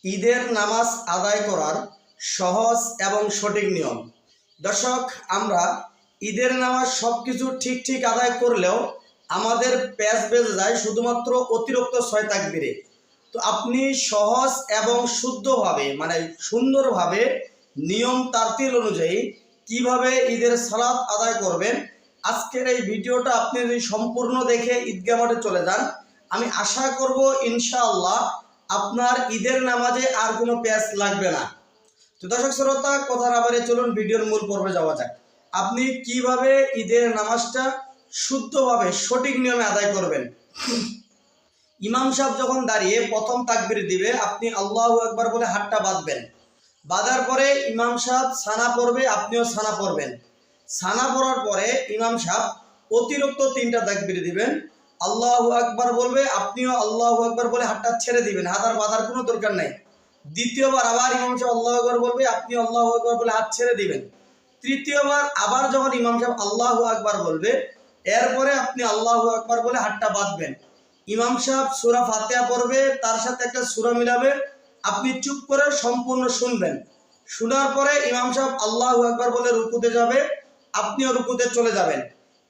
ঈদের নামাজ আদায় করার সহজ এবং সঠিক নিয়ম। দর্শক, আমরা ঈদের নামাজ সব কিছু ঠিক আদায় করলেও আমাদের প্যাচ বেজে যায় শুধুমাত্র অতিরিক্ত 6 তাকবীরে। তো আপনি সহজ এবং শুদ্ধভাবে সুন্দরভাবে নিয়ম তারতিল অনুযায়ী কিভাবে ঈদের সালাত আদায় করবেন, আজকের এই ভিডিওটা আপনি যদি সম্পূর্ণ দেখে ঈদগাহ মাঠে চলে যান, আমি আশা করব ইনশাআল্লাহ আপনার ঈদের নামাজে আর কোনো প্যাচ লাগবে না। তো দর্শক শ্রোতা, কথা না বাড়িয়ে চলুন ভিডিওর মূল পর্বে যাওয়া যাক। আপনি কিভাবে ঈদের নামাজটা শুদ্ধভাবে সঠিক নিয়মে আদায় করবেন। ইমাম সাহেব যখন দাঁড়িয়ে প্রথম তাকবীর দিবে, আপনি আল্লাহু আকবার বলে হাতটা বাঁধবেন। বাঁধার পরে ইমাম সাহেব সানা পড়বে, আপনিও সানা পড়বেন। সানা পড়ার পরে ইমাম সাহেব অতিরিক্ত 3টা তাকবীর দিবেন, আল্লাহু আকবার বলবে, আপনিও আল্লাহু আকবার বলে হাতটা ছেড়ে দিবেন। হাত আর বাঁধার কোনো দরকার নাই। দ্বিতীয়বার আবার ইমাম সাহেব আল্লাহু আকবার বলবে, আপনি আল্লাহু আকবার বলে হাত ছেড়ে দিবেন। তৃতীয়বার আবার যখন ইমাম সাহেব আল্লাহু আকবার বলবে, এরপরে আপনি আল্লাহু আকবার বলে হাতটা বাঁধবেন। ইমাম সাহেব সূরা ফাতিহা পড়বে, তার সাথে একটা সূরা মিলাবে, আপনি চুপ করে সম্পূর্ণ শুনবেন। শোনার পরে ইমাম সাহেব আল্লাহু আকবার বলে রুকুতে যাবে, আপনিও রুকুতে চলে যাবেন।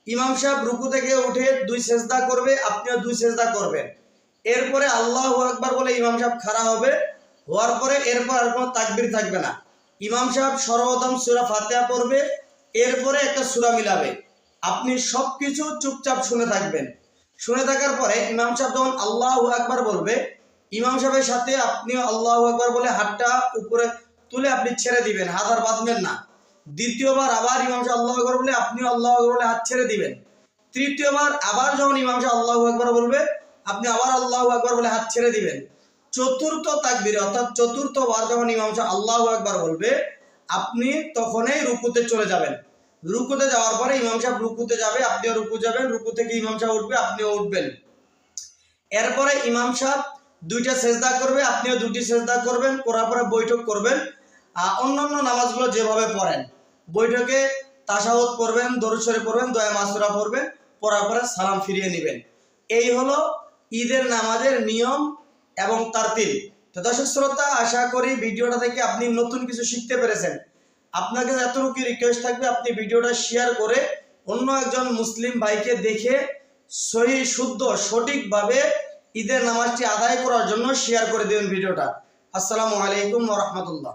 ইমাম সাহেব রুকু থেকে উঠে 2 সেজদা করবে, আপনিও 2 সেজদা করবেন। এরপরে আল্লাহু আকবার বলে ইমাম সাহেব খাড়া হবে, হওয়ার পরে এরপর আর কোনো তাকবীর থাকবে না। ইমাম সাহেব সর্বপ্রথম সূরা ফাতিহা পড়বে, এরপরে একটা সূরা মিলাবে। আপনি সব কিছু চুপচাপ শুনে থাকবেন। শুনে থাকার পরে ইমাম সাহেব যখন আল্লাহু আকবার বলবে, ইমাম সাহেবের সাথে আপনিও আল্লাহু আকবার বলে হাতটা উপরে তুলে আপনি ছেড়ে দিবেন, হাত আর বাঁধবেন না। দ্বিতীয়বার আবার ইমাম সাহেব আল্লাহু আকবার বলে, আপনিও আল্লাহু আকবার বলে হাত ছেড়ে দিবেন। তৃতীয়বার আবার যখন ইমাম সাহেব আল্লাহু আকবার বলবে, আপনি আবার আল্লাহু আকবার বলে হাত ছেড়ে দিবেন। চতুর্থ তাকবীরে অর্থাৎ চতুর্থবার যখন ইমাম সাহেব আল্লাহু আকবার বলবে, আপনি তখনই রুকুতে চলে যাবেন। রুকুতে যাওয়ার পরে ইমাম সাহেব রুকুতে যাবে, আপনিও রুকু যাবেন। রুকু থেকে ইমাম সাহেব উঠবে, আপনিও উঠবেন। এরপরে ইমাম সাহেব 2টা সেজদা করবে, আপনিও 2টি সেজদা করবেন। করার পরে বৈঠক করবেন। অন্যান্য নামাজগুলো যেভাবে পড়েন, বৈঠকে তাশাহুদ পড়বেন, দরুদ শরীফ পড়বেন, দোয়া মাসুরা পড়বেন, পড়ার পরে সালাম ফিরিয়ে নেবেন। এই হলো ঈদের নামাজের নিয়ম এবং তারতিল। তো দর্শক শ্রোতা, আশা করি ভিডিওটা থেকে আপনি নতুন কিছু শিখতে পেরেছেন। আপনাকে এতটুকু রিকোয়েস্ট থাকবে, আপনি ভিডিওটা শেয়ার করে অন্য একজন মুসলিম ভাইকে দেখে সহি শুদ্ধ সঠিকভাবে ঈদের নামাজটি আদায় করার জন্য শেয়ার করে দেবেন ভিডিওটা। আসসালামু আলাইকুম ওয়া রাহমাতুল্লাহ।